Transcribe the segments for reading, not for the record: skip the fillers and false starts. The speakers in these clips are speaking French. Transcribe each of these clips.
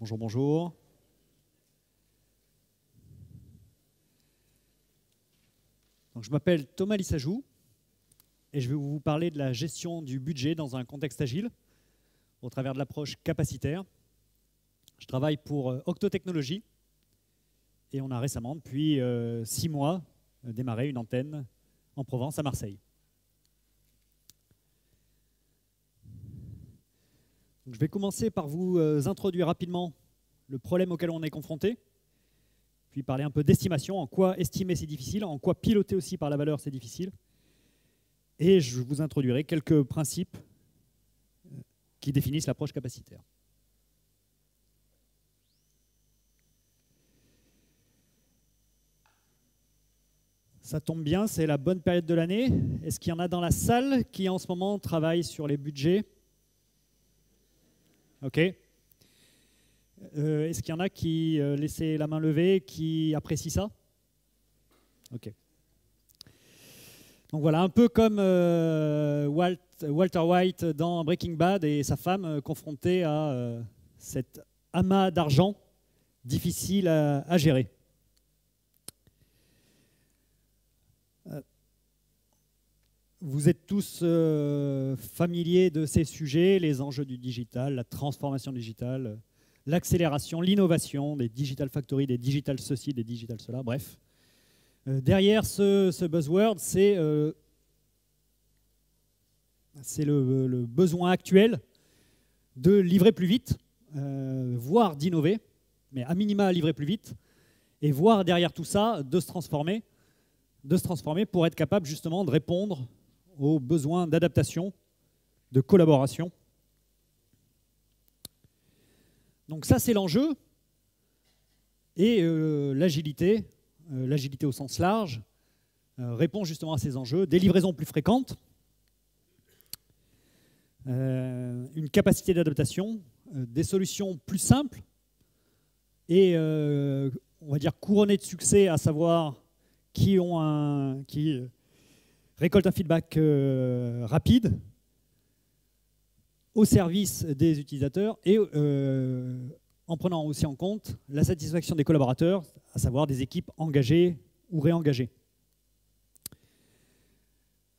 Bonjour, bonjour. Donc, je m'appelle Thomas Lissajou et je vais vous parler de la gestion du budget dans un contexte agile au travers de l'approche capacitaire. Je travaille pour Octo Technologies et on a récemment, depuis 6 mois, démarré une antenne en Provence, à Marseille. Donc, je vais commencer par vous introduire rapidement le problème auquel on est confronté, puis parler un peu d'estimation, en quoi estimer c'est difficile, en quoi piloter aussi par la valeur c'est difficile. Et je vous introduirai quelques principes qui définissent l'approche capacitaire. Ça tombe bien, c'est la bonne période de l'année. Est-ce qu'il y en a dans la salle qui en ce moment travaillent sur les budgets? Ok. Est-ce qu'il y en a qui laissez la main levée, qui apprécient ça? Ok. Donc voilà, un peu comme Walter White dans Breaking Bad et sa femme confrontée à cet amas d'argent difficile à gérer. Vous êtes tous familiers de ces sujets, les enjeux du digital, la transformation digitale, l'accélération, l'innovation, des digital factories, des digital ceci, des digital cela, bref. Derrière ce buzzword, c'est le besoin actuel de livrer plus vite, voire d'innover, mais à minima livrer plus vite, et voire derrière tout ça de se transformer pour être capable justement de répondre aux besoins d'adaptation, de collaboration. Donc ça, c'est l'enjeu. Et l'agilité au sens large, répond justement à ces enjeux. Des livraisons plus fréquentes, une capacité d'adaptation, des solutions plus simples et, on va dire, couronnées de succès, à savoir qui récolte un feedback rapide au service des utilisateurs et en prenant aussi en compte la satisfaction des collaborateurs, à savoir des équipes engagées ou réengagées.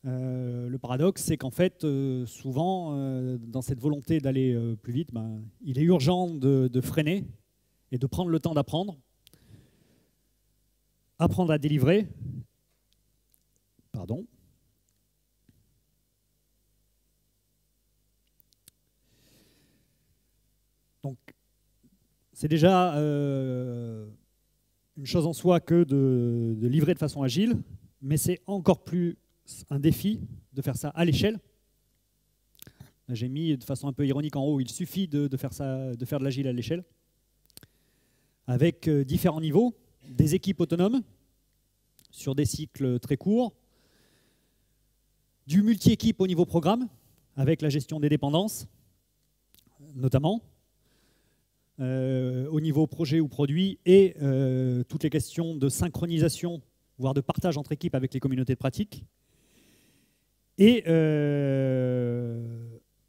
Le paradoxe, c'est qu'en fait, souvent, dans cette volonté d'aller plus vite, il est urgent de freiner et de prendre le temps d'apprendre. Apprendre à délivrer. Pardon. Donc, c'est déjà une chose en soi que de livrer de façon agile, mais c'est encore plus un défi de faire ça à l'échelle. J'ai mis de façon un peu ironique en haut, il suffit de faire de l'agile à l'échelle, avec différents niveaux, des équipes autonomes sur des cycles très courts, du multi-équipe au niveau programme, avec la gestion des dépendances, notamment, au niveau projet ou produit, et toutes les questions de synchronisation, voire de partage entre équipes avec les communautés de pratique. Et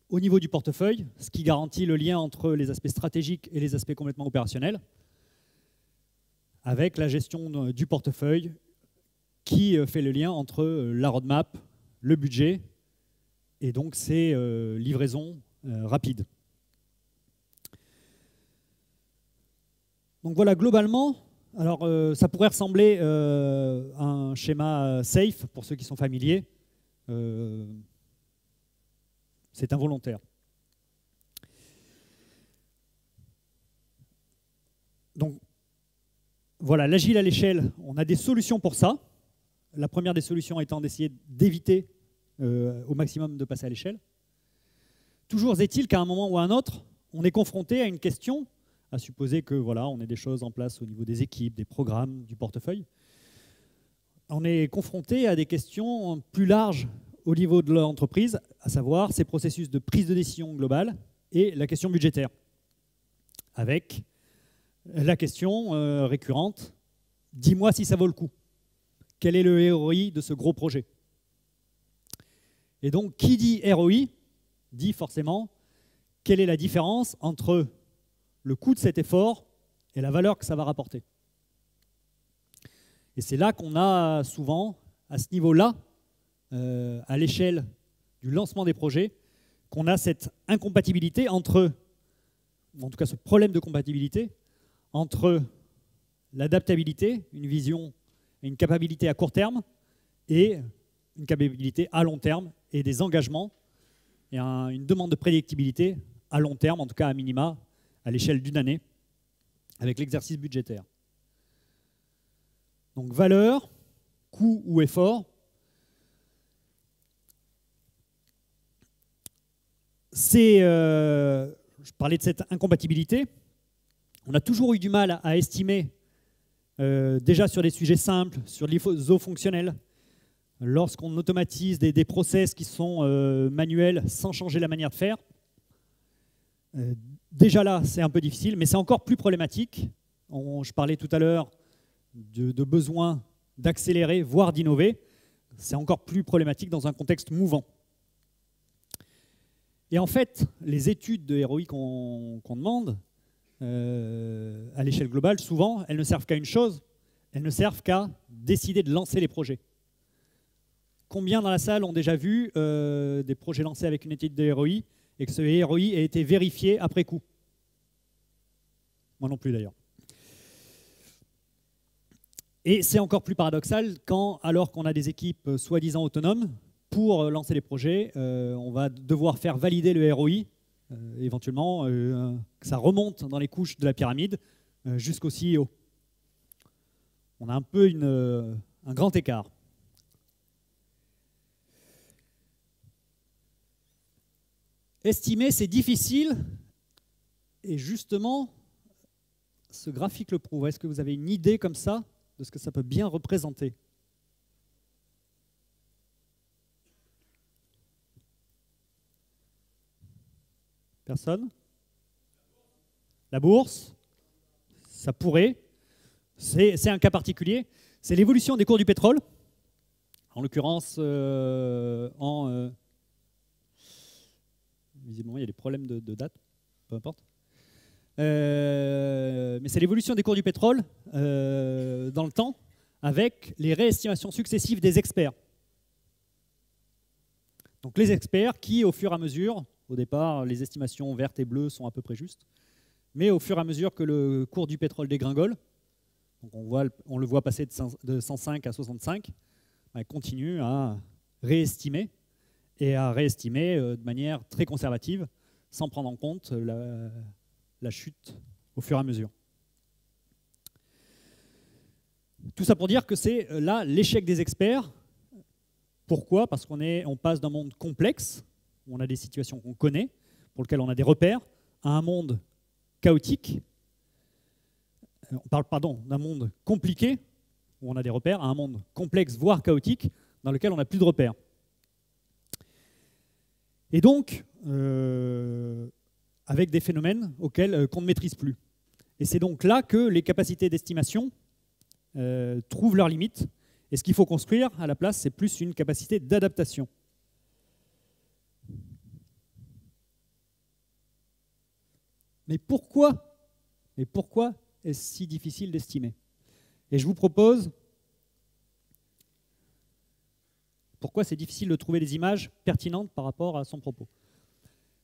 au niveau du portefeuille, ce qui garantit le lien entre les aspects stratégiques et les aspects complètement opérationnels, avec la gestion du portefeuille qui fait le lien entre la roadmap, le budget et donc ces livraisons rapides. Donc voilà, globalement, alors ça pourrait ressembler à un schéma SAFE pour ceux qui sont familiers. C'est involontaire. Donc voilà, l'agile à l'échelle, on a des solutions pour ça. La première des solutions étant d'essayer d'éviter au maximum de passer à l'échelle. Toujours est-il qu'à un moment ou à un autre, on est confronté à une question, à supposer que voilà, on ait des choses en place au niveau des équipes, des programmes, du portefeuille. On est confronté à des questions plus larges au niveau de l'entreprise, à savoir ces processus de prise de décision globale et la question budgétaire, avec la question récurrente, dis-moi si ça vaut le coup. Quel est le ROI de ce gros projet? Et donc, qui dit ROI dit forcément quelle est la différence entre le coût de cet effort et la valeur que ça va rapporter. Et c'est là qu'on a souvent, à ce niveau-là, à l'échelle du lancement des projets, qu'on a cette incompatibilité entre, en tout cas ce problème de compatibilité, entre l'adaptabilité, une vision et une capacité à court terme, et une capacité à long terme, et des engagements, et une demande de prédictibilité à long terme, en tout cas à minima, à l'échelle d'une année, avec l'exercice budgétaire. Donc valeur, coût ou effort, je parlais de cette incompatibilité. On a toujours eu du mal à estimer, déjà sur des sujets simples, sur l'ISO fonctionnel, lorsqu'on automatise des process qui sont manuels sans changer la manière de faire. Déjà là, c'est un peu difficile, mais c'est encore plus problématique. Je parlais tout à l'heure de besoin d'accélérer, voire d'innover. C'est encore plus problématique dans un contexte mouvant. Et en fait, les études de ROI qu'on demande, à l'échelle globale, souvent, elles ne servent qu'à une chose, elles ne servent qu'à décider de lancer les projets. Combien dans la salle ont déjà vu des projets lancés avec une étude de ROI et que ce ROI a été vérifié après coup? Moi non plus d'ailleurs. Et c'est encore plus paradoxal alors qu'on a des équipes soi-disant autonomes, pour lancer les projets, on va devoir faire valider le ROI, éventuellement que ça remonte dans les couches de la pyramide jusqu'au CEO. On a un peu un grand écart. Estimer, c'est difficile, et justement, ce graphique le prouve. Est-ce que vous avez une idée comme ça de ce que ça peut bien représenter? Personne? La bourse? Ça pourrait. C'est un cas particulier. C'est l'évolution des cours du pétrole. En l'occurrence, visiblement, il y a des problèmes de date, peu importe. Mais c'est l'évolution des cours du pétrole dans le temps, avec les réestimations successives des experts. Donc les experts qui, au fur et à mesure, au départ, les estimations vertes et bleues sont à peu près justes, mais au fur et à mesure que le cours du pétrole dégringole, donc on le voit passer de 105 à 65, il continue à réestimer, et à réestimer de manière très conservative, sans prendre en compte la chute au fur et à mesure. Tout ça pour dire que c'est là l'échec des experts. Pourquoi? Parce qu'on passe d'un monde complexe, où on a des situations qu'on connaît, pour lesquelles on a des repères, à un monde chaotique. On parle, d'un monde compliqué, où on a des repères, à un monde complexe, voire chaotique, dans lequel on n'a plus de repères. Et donc, avec des phénomènes qu'on ne maîtrise plus. Et c'est donc là que les capacités d'estimation trouvent leurs limites. Et ce qu'il faut construire à la place, c'est plus une capacité d'adaptation. Mais pourquoi est-ce si difficile d'estimer? Et je vous propose, pourquoi c'est difficile de trouver des images pertinentes par rapport à son propos.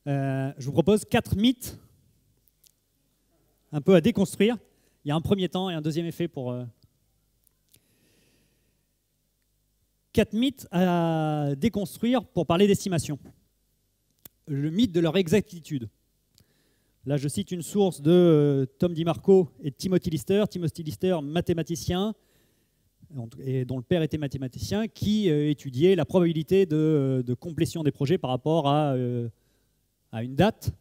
Je vous propose 4 mythes un peu à déconstruire. Il y a un premier temps et un deuxième effet pour... 4 mythes à déconstruire pour parler d'estimation. Le mythe de leur exactitude. Là, je cite une source de Tom DiMarco et Timothy Lister. Timothy Lister, mathématicien, et dont le père était mathématicien, qui étudiait la probabilité de complétion des projets par rapport à une date.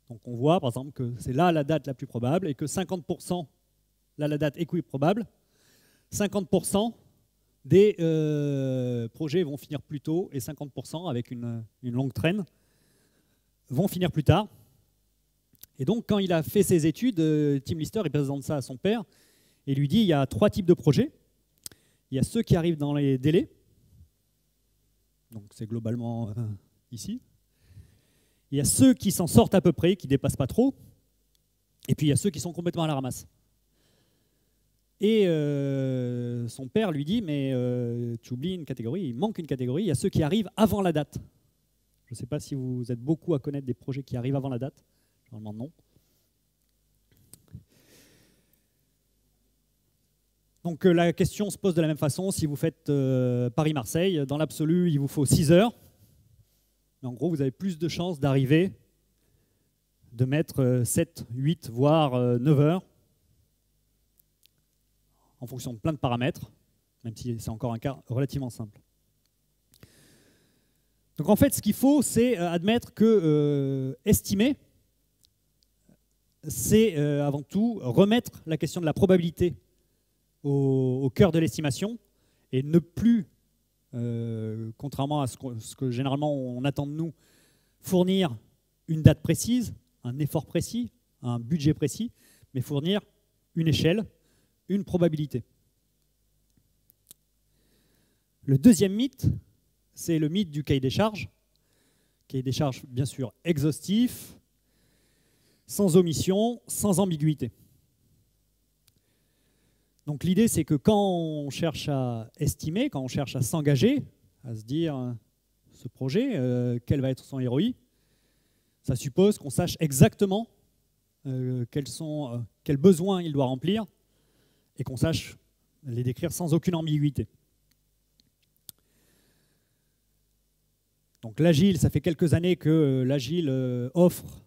Donc on voit par exemple que c'est là la date la plus probable et que 50%, là la date est probable, 50% des projets vont finir plus tôt et 50% avec une longue traîne vont finir plus tard. Et donc quand il a fait ses études, Tim Lister il présente ça à son père et lui dit il y a 3 types de projets. Il y a ceux qui arrivent dans les délais, donc c'est globalement ici. Il y a ceux qui s'en sortent à peu près, qui ne dépassent pas trop. Et puis il y a ceux qui sont complètement à la ramasse. Et son père lui dit, mais tu oublies une catégorie, il manque une catégorie, il y a ceux qui arrivent avant la date. Je ne sais pas si vous êtes beaucoup à connaître des projets qui arrivent avant la date. Normalement non. Donc la question se pose de la même façon. Si vous faites Paris-Marseille, dans l'absolu, il vous faut 6 heures. Mais en gros, vous avez plus de chances d'arriver, de mettre 7, 8, voire 9 heures, en fonction de plein de paramètres, même si c'est encore un cas relativement simple. Donc en fait, ce qu'il faut, c'est admettre que estimer, c'est avant tout remettre la question de la probabilité au cœur de l'estimation et ne plus, contrairement à ce que généralement on attend de nous, fournir une date précise, un effort précis, un budget précis, mais fournir une échelle, une probabilité. Le deuxième mythe, c'est le mythe du cahier des charges. Cahier des charges, bien sûr, exhaustif, sans omission, sans ambiguïté. Donc l'idée, c'est que quand on cherche à estimer, quand on cherche à s'engager, à se dire ce projet, quel va être son ROI, ça suppose qu'on sache exactement quels besoins il doit remplir et qu'on sache les décrire sans aucune ambiguïté. Donc l'agile, ça fait quelques années que l'agile offre,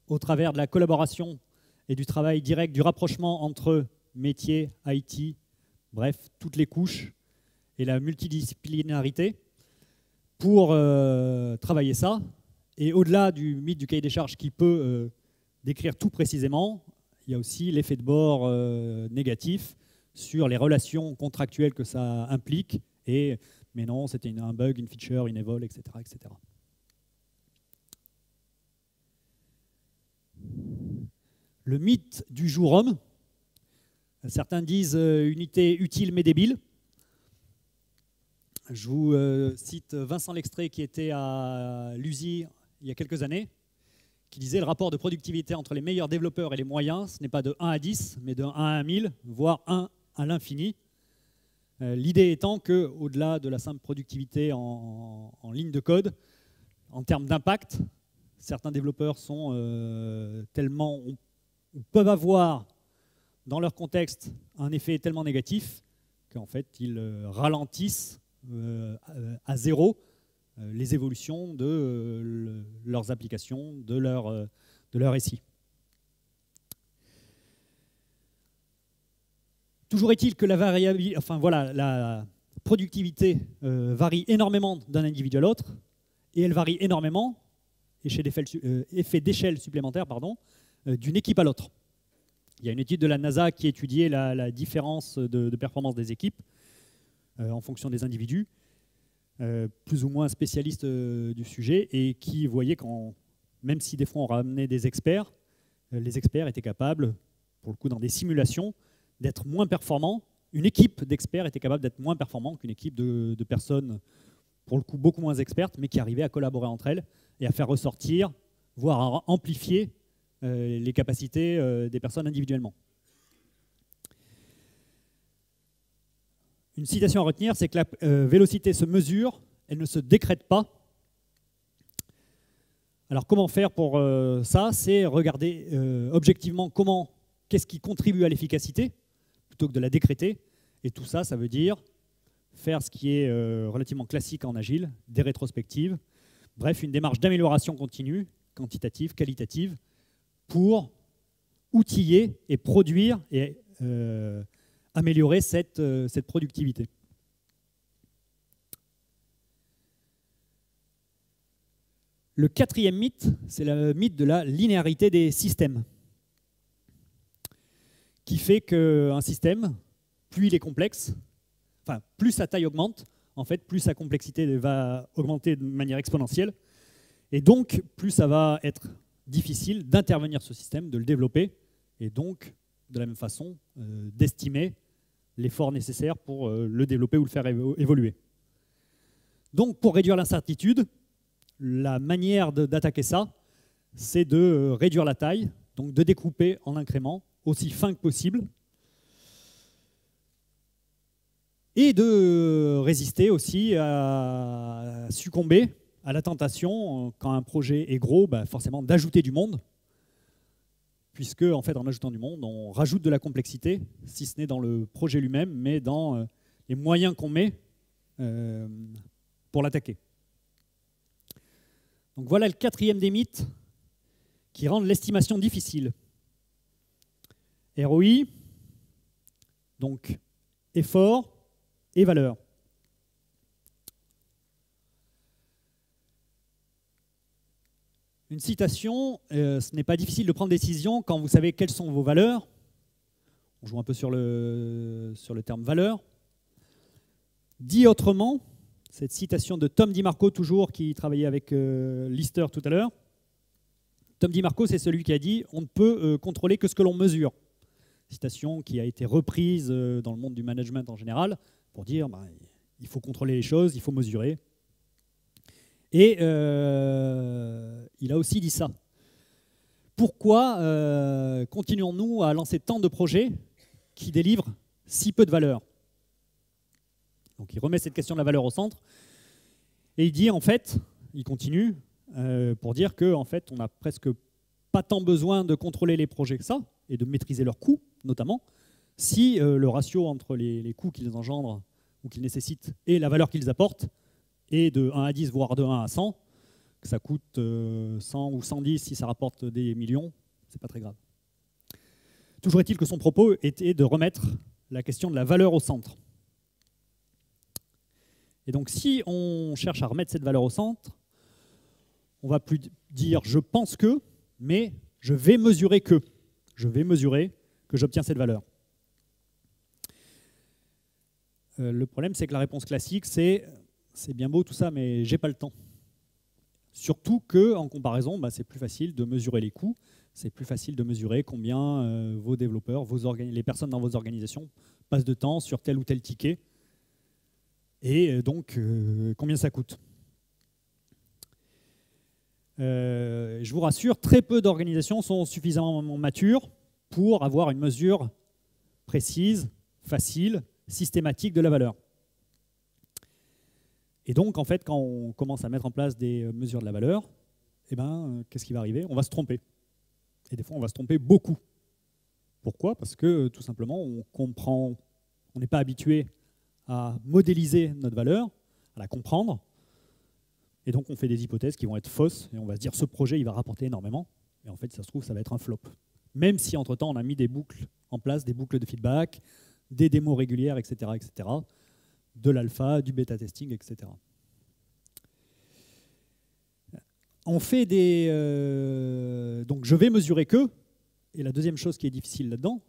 au travers de la collaboration et du travail direct, du rapprochement entre métier, IT, bref, toutes les couches et la multidisciplinarité pour travailler ça. Et au-delà du mythe du cahier des charges qui peut décrire tout précisément, il y a aussi l'effet de bord négatif sur les relations contractuelles que ça implique. Et, mais non, c'était un bug, une feature, une evol, etc., etc. Le mythe du jour homme. Certains disent unité utile mais débile. Je vous cite Vincent Lextrait qui était à l'USI il y a quelques années, qui disait le rapport de productivité entre les meilleurs développeurs et les moyens, ce n'est pas de 1 à 10, mais de 1 à 1000, voire 1 à l'infini. L'idée étant qu'au-delà de la simple productivité en ligne de code, en termes d'impact, certains développeurs sont peuvent avoir dans leur contexte un effet tellement négatif qu'en fait ils ralentissent à zéro les évolutions de leurs applications, de leur SI. Toujours est-il que la productivité varie énormément d'un individu à l'autre, et elle varie énormément, effet d'échelle supplémentaire, d'une équipe à l'autre. Il y a une étude de la NASA qui étudiait la différence de performance des équipes en fonction des individus, plus ou moins spécialistes du sujet, et qui voyait même si des fois on ramenait des experts, les experts étaient capables, pour le coup dans des simulations, d'être moins performants. Une équipe d'experts était capable d'être moins performante qu'une équipe de personnes, pour le coup beaucoup moins expertes, mais qui arrivaient à collaborer entre elles et à faire ressortir, voire à amplifier les capacités des personnes individuellement. Une citation à retenir, c'est que la vélocité se mesure, elle ne se décrète pas. Alors comment faire pour ça? C'est regarder objectivement qu'est-ce qui contribue à l'efficacité, plutôt que de la décréter. Et tout ça, ça veut dire faire ce qui est relativement classique en agile, des rétrospectives, bref, une démarche d'amélioration continue, quantitative, qualitative, pour outiller et produire et améliorer cette productivité. Le quatrième mythe, c'est le mythe de la linéarité des systèmes, qui fait qu'un système, plus il est complexe, plus sa taille augmente, en fait, plus sa complexité va augmenter de manière exponentielle, et donc plus ça va être difficile d'intervenir sur ce système, de le développer, et donc de la même façon d'estimer l'effort nécessaire pour le développer ou le faire évoluer. Donc pour réduire l'incertitude, la manière d'attaquer ça, c'est de réduire la taille, donc de découper en incréments aussi fins que possible, et de résister aussi à succomber à la tentation, quand un projet est gros, forcément d'ajouter du monde, puisque en fait en ajoutant du monde, on rajoute de la complexité, si ce n'est dans le projet lui-même, mais dans les moyens qu'on met pour l'attaquer. Donc voilà le 4e des mythes qui rendent l'estimation difficile. ROI, donc effort et valeur. Une citation, ce n'est pas difficile de prendre des décisions quand vous savez quelles sont vos valeurs. On joue un peu sur le terme valeur. Dit autrement, cette citation de Tom DiMarco, toujours, qui travaillait avec Lister tout à l'heure. Tom DiMarco, c'est celui qui a dit « On ne peut contrôler que ce que l'on mesure ». Citation qui a été reprise dans le monde du management en général pour dire il faut contrôler les choses, il faut mesurer. Et il a aussi dit ça. Pourquoi continuons-nous à lancer tant de projets qui délivrent si peu de valeur? Donc il remet cette question de la valeur au centre et il dit en fait, il continue pour dire que en fait on n'a presque pas tant besoin de contrôler les projets que ça et de maîtriser leurs coûts notamment si le ratio entre les coûts qu'ils engendrent ou qu'ils nécessitent et la valeur qu'ils apportent est de 1 à 10 voire de 1 à 100, que ça coûte 100 ou 110 si ça rapporte des millions, c'est pas très grave. Toujours est-il que son propos était de remettre la question de la valeur au centre. Et donc si on cherche à remettre cette valeur au centre, on va plus dire je pense que, mais je vais mesurer que. Je vais mesurer que j'obtiens cette valeur. Le problème, c'est que la réponse classique, c'est bien beau tout ça, mais j'ai pas le temps. Surtout qu'en comparaison, c'est plus facile de mesurer les coûts, c'est plus facile de mesurer combien vos développeurs, les personnes dans vos organisations passent de temps sur tel ou tel ticket, et donc combien ça coûte. Je vous rassure, très peu d'organisations sont suffisamment matures pour avoir une mesure précise, facile, systématique de la valeur. Et donc, en fait, quand on commence à mettre en place des mesures de la valeur, qu'est-ce qui va arriver? On va se tromper. Et des fois, on va se tromper beaucoup. Pourquoi? Parce que, tout simplement, on n'est pas habitué à modéliser notre valeur, à la comprendre. Et donc, on fait des hypothèses qui vont être fausses. Et on va se dire, ce projet, il va rapporter énormément. Et en fait, ça se trouve, ça va être un flop. Même si, entre-temps, on a mis des boucles en place, des boucles de feedback, des démos régulières, etc., etc., de l'alpha, du bêta-testing, etc. On fait donc je vais mesurer que, et la deuxième chose qui est difficile là-dedans,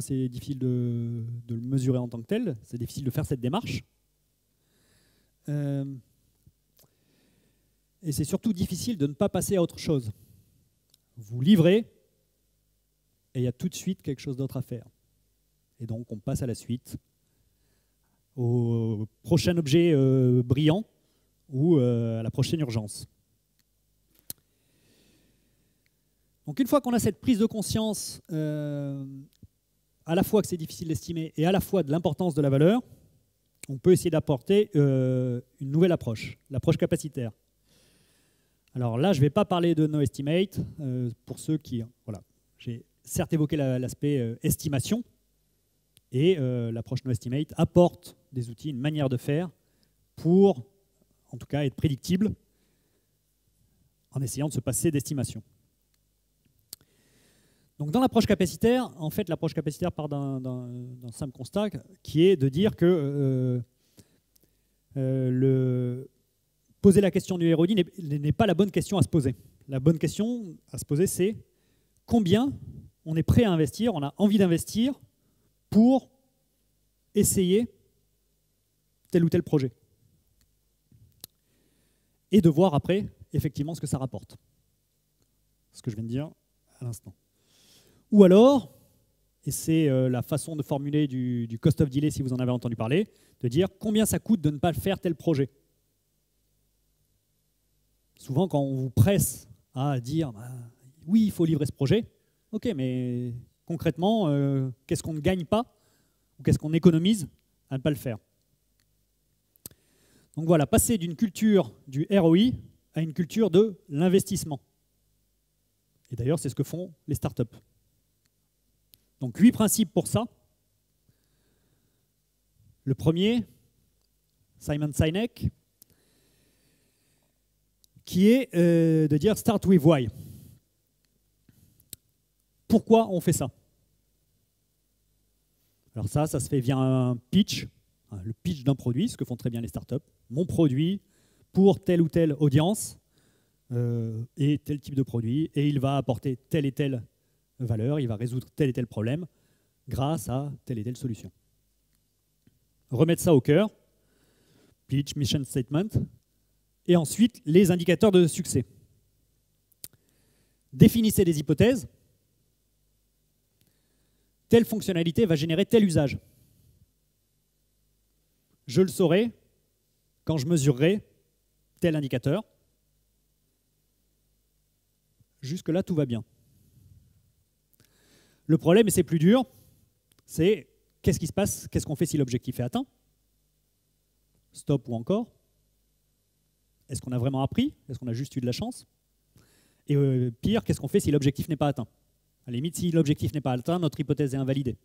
c'est difficile de le mesurer en tant que tel, c'est difficile de faire cette démarche. Et c'est surtout difficile de ne pas passer à autre chose. Vous livrez, et il y a tout de suite quelque chose d'autre à faire. Et donc on passe à la suite, au prochain objet brillant ou à la prochaine urgence. Donc une fois qu'on a cette prise de conscience, à la fois que c'est difficile d'estimer et à la fois de l'importance de la valeur, on peut essayer d'apporter une nouvelle approche, l'approche capacitaire. Alors là, je ne vais pas parler de NoEstimate, pour ceux qui... Voilà, j'ai certes évoqué l'aspect estimation, et l'approche NoEstimate apporte des outils, une manière de faire pour, en tout cas, être prédictible en essayant de se passer d'estimation. Donc dans l'approche capacitaire, en fait, l'approche capacitaire part d'un simple constat qui est de dire que poser la question du ROI n'est pas la bonne question à se poser. La bonne question à se poser, c'est combien on est prêt à investir, on a envie d'investir pour essayer tel ou tel projet. Et de voir après, effectivement, ce que ça rapporte. Ce que je viens de dire à l'instant. Ou alors, et c'est la façon de formuler du cost of delay, si vous en avez entendu parler, de dire combien ça coûte de ne pas faire tel projet. Souvent, quand on vous presse à dire oui, il faut livrer ce projet, Ok, mais concrètement, qu'est-ce qu'on ne gagne pas ou qu'est-ce qu'on économise à ne pas le faire? Donc voilà, passer d'une culture du ROI à une culture de l'investissement. Et d'ailleurs, c'est ce que font les startups. Donc 8 principes pour ça. Le premier, Simon Sinek, qui est de dire start with why. Pourquoi on fait ça? Alors ça se fait via un pitch, le pitch d'un produit, ce que font très bien les startups. Mon produit pour telle ou telle audience et tel type de produit, et il va apporter telle et telle valeur, il va résoudre tel et tel problème grâce à telle et telle solution. Remettre ça au cœur, pitch, mission statement, et ensuite les indicateurs de succès. Définissez des hypothèses. Telle fonctionnalité va générer tel usage. Je le saurai quand je mesurerai tel indicateur. Jusque-là, tout va bien. Le problème, et c'est plus dur, c'est qu'est-ce qui se passe, qu'est-ce qu'on fait si l'objectif est atteint? Stop ou encore? Est-ce qu'on a vraiment appris? Est-ce qu'on a juste eu de la chance? Et pire, qu'est-ce qu'on fait si l'objectif n'est pas atteint? À la limite, si l'objectif n'est pas atteint, notre hypothèse est invalidée.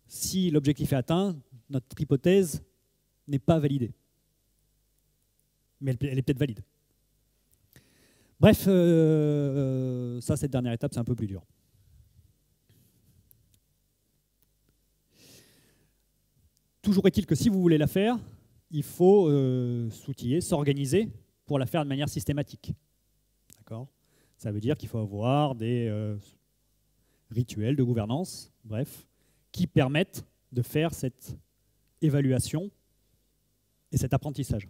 Si l'objectif est atteint, notre hypothèse n'est pas validée. Mais elle est peut-être valide. Bref, cette dernière étape, c'est un peu plus dur. Toujours est-il que si vous voulez la faire, il faut s'outiller, s'organiser pour la faire de manière systématique. D'accord ? Ça veut dire qu'il faut avoir des rituels de gouvernance, bref, qui permettent de faire cette évaluation et cet apprentissage.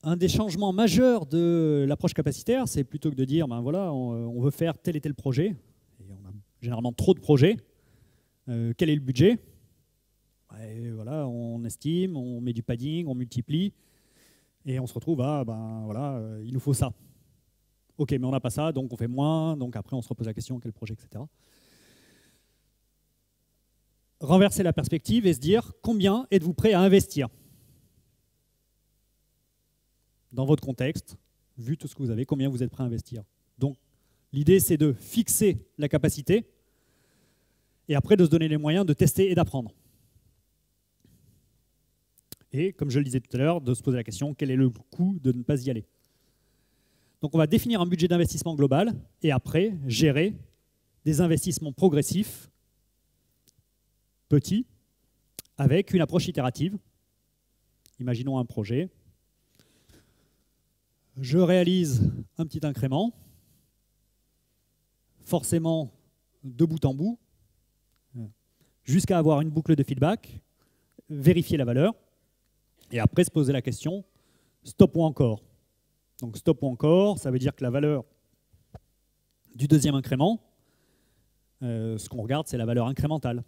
Un des changements majeurs de l'approche capacitaire, c'est plutôt que de dire, ben voilà, on veut faire tel et tel projet, et on a généralement trop de projets, quel est le budget? Et voilà, on estime, on met du padding, on multiplie, et on se retrouve à, ben voilà, il nous faut ça. Ok, mais on n'a pas ça, donc on fait moins, donc après on se repose la question, quel projet, etc. Renverser la perspective et se dire, combien êtes-vous prêt à investir dans votre contexte, vu tout ce que vous avez, combien vous êtes prêt à investir. Donc l'idée, c'est de fixer la capacité et après de se donner les moyens de tester et d'apprendre. Et comme je le disais tout à l'heure, de se poser la question, quel est le coût de ne pas y aller? Donc on va définir un budget d'investissement global et après gérer des investissements progressifs, petits, avec une approche itérative. Imaginons un projet. Je réalise un petit incrément, forcément de bout en bout, jusqu'à avoir une boucle de feedback, vérifier la valeur, et après se poser la question, stop ou encore? Donc stop ou encore, ça veut dire que la valeur du deuxième incrément, ce qu'on regarde, c'est la valeur incrémentale.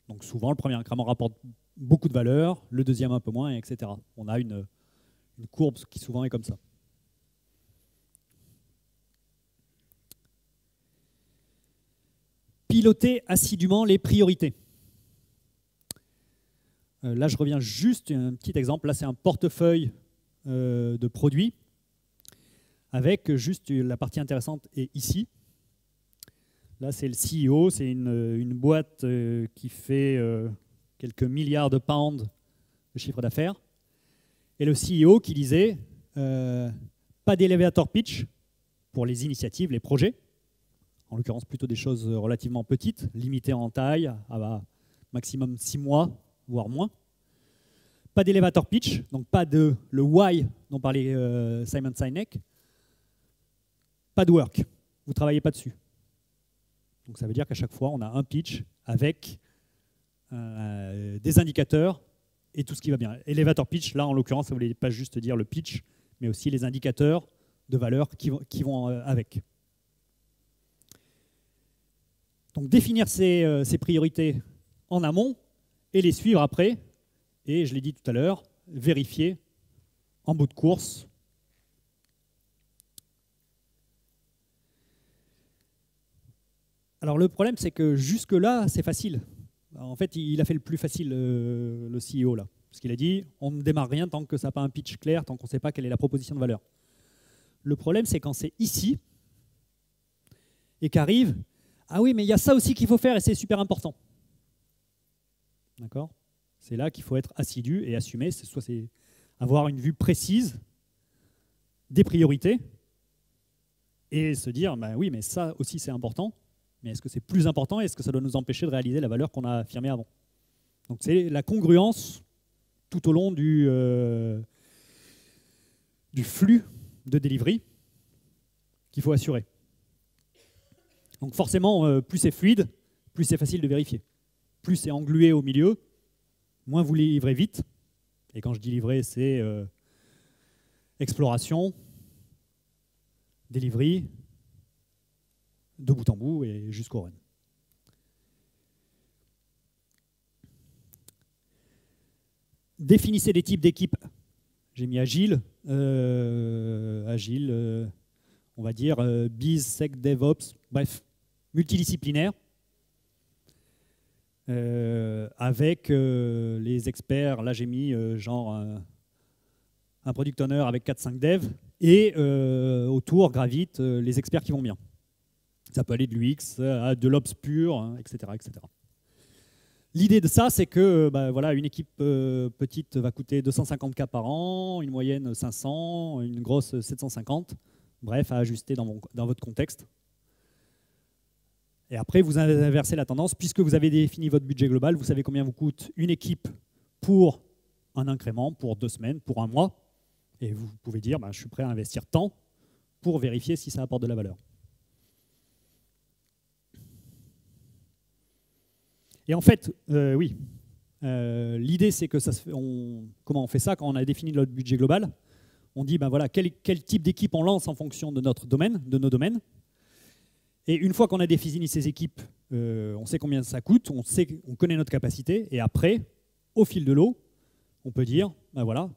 Donc souvent, le premier incrément rapporte beaucoup de valeur, le deuxième un peu moins, etc. On a une courbe qui souvent est comme ça. Piloter assidûment les priorités. Là, je reviens juste un petit exemple. Là, c'est un portefeuille de produits avec juste la partie intéressante est ici. Là, c'est le CEO, c'est une boîte qui fait quelques milliards de pounds de chiffre d'affaires. Et le CEO qui disait pas d'elevator pitch pour les initiatives, les projets, en l'occurrence plutôt des choses relativement petites, limitées en taille, à maximum 6 mois, voire moins. Pas d'elevator pitch, donc pas de le why dont parlait Simon Sinek. Pas de work, vous ne travaillez pas dessus. Donc ça veut dire qu'à chaque fois, on a un pitch avec des indicateurs et tout ce qui va bien. Elevator pitch, là en l'occurrence, ça ne voulait pas juste dire le pitch, mais aussi les indicateurs de valeur qui vont avec. Donc définir ces priorités en amont et les suivre après. Et je l'ai dit tout à l'heure, vérifier en bout de course Alors le problème, c'est que jusque-là, c'est facile. En fait, il a fait le plus facile, le CEO, là. Parce qu'il a dit, on ne démarre rien tant que ça n'a pas un pitch clair, tant qu'on ne sait pas quelle est la proposition de valeur. Le problème, c'est quand c'est ici, et qu'arrive, ah oui, mais il y a ça aussi qu'il faut faire, et c'est super important. D'accord ? C'est là qu'il faut être assidu et assumer, soit c'est avoir une vue précise des priorités, et se dire, bah oui, mais ça aussi c'est important, mais est-ce que c'est plus important et est-ce que ça doit nous empêcher de réaliser la valeur qu'on a affirmée avant? Donc c'est la congruence tout au long du flux de delivery qu'il faut assurer. Donc forcément, plus c'est fluide, plus c'est facile de vérifier. Plus c'est englué au milieu, moins vous livrez vite. Et quand je dis livrer, c'est exploration, delivery, de bout en bout et jusqu'au run. Définissez des types d'équipes. J'ai mis agile, on va dire biz, sec, DevOps, bref, multidisciplinaire, avec les experts. Là, j'ai mis genre un product owner avec 4-5 devs et autour gravitent les experts qui vont bien. Ça peut aller de l'UX à de l'Ops pur, hein, etc., etc. L'idée de ça, c'est que voilà, une équipe petite va coûter 250K par an, une moyenne 500, une grosse 750. Bref, à ajuster dans votre contexte. Et après, vous inversez la tendance. Puisque vous avez défini votre budget global, vous savez combien vous coûte une équipe pour un incrément, pour 2 semaines, pour 1 mois. Et vous pouvez dire, je suis prêt à investir tant pour vérifier si ça apporte de la valeur. Et en fait, oui, l'idée c'est que comment on fait ça quand on a défini notre budget global? On dit, voilà, quel type d'équipe on lance en fonction de notre domaine, de nos domaines. Et une fois qu'on a défini ces équipes, on sait combien ça coûte, on connaît notre capacité, et après, au fil de l'eau, on peut dire, voilà,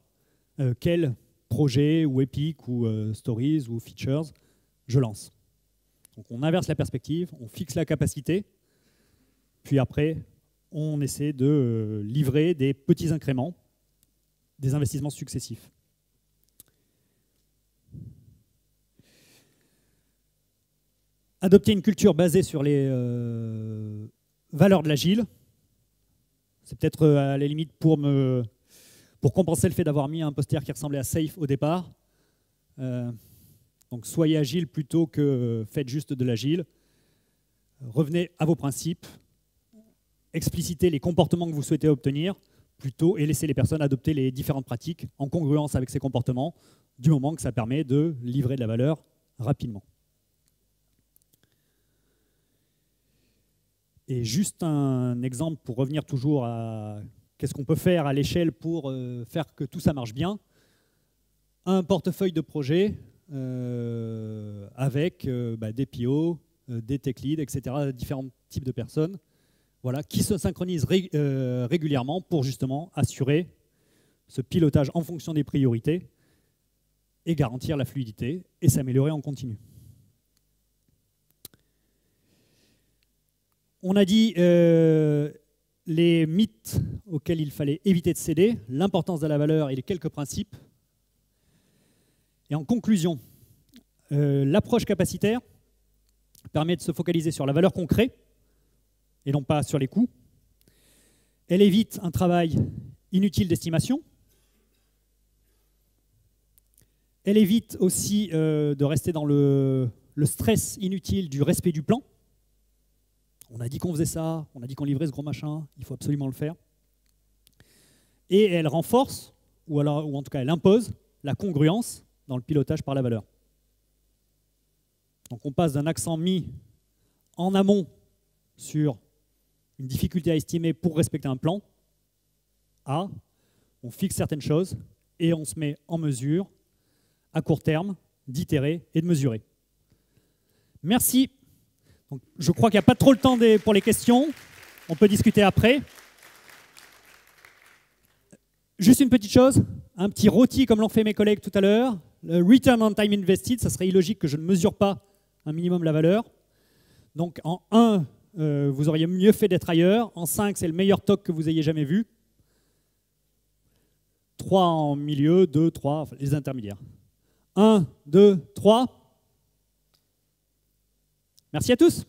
quel projet ou Epic ou Stories ou Features je lance. Donc on inverse la perspective, on fixe la capacité, puis après, on essaie de livrer des petits incréments, des investissements successifs. Adopter une culture basée sur les valeurs de l'agile. C'est peut-être à la limite pour compenser le fait d'avoir mis un poster qui ressemblait à Safe au départ. Donc soyez agile plutôt que faites juste de l'agile. Revenez à vos principes. Explicitez les comportements que vous souhaitez obtenir plutôt et laissez les personnes adopter les différentes pratiques en congruence avec ces comportements du moment que ça permet de livrer de la valeur rapidement. Et juste un exemple pour revenir toujours à qu'est-ce qu'on peut faire à l'échelle pour faire que tout ça marche bien. Un portefeuille de projets avec des PO, des tech leads, etc., différents types de personnes. Voilà, qui se synchronisent régulièrement pour justement assurer ce pilotage en fonction des priorités et garantir la fluidité et s'améliorer en continu. On a dit les mythes auxquels il fallait éviter de céder, l'importance de la valeur et les quelques principes. Et en conclusion, l'approche capacitaire permet de se focaliser sur la valeur qu'on crée et non pas sur les coûts. Elle évite un travail inutile d'estimation. Elle évite aussi de rester dans le stress inutile du respect du plan. On a dit qu'on faisait ça, on a dit qu'on livrait ce gros machin, il faut absolument le faire. Et elle renforce, ou en tout cas elle impose, la congruence dans le pilotage par la valeur. Donc on passe d'un accent mis en amont sur une difficulté à estimer pour respecter un plan, à on fixe certaines choses et on se met en mesure, à court terme, d'itérer et de mesurer. Merci. Donc, je crois qu'il n'y a pas trop le temps pour les questions. On peut discuter après. Juste une petite chose, un petit rôti comme l'ont fait mes collègues tout à l'heure. Le return on time invested, ça serait illogique que je ne mesure pas un minimum la valeur. Donc en 1, vous auriez mieux fait d'être ailleurs. En 5, c'est le meilleur TOC que vous ayez jamais vu. 3 en milieu, 2, 3, enfin, les intermédiaires. 1, 2, 3. Merci à tous.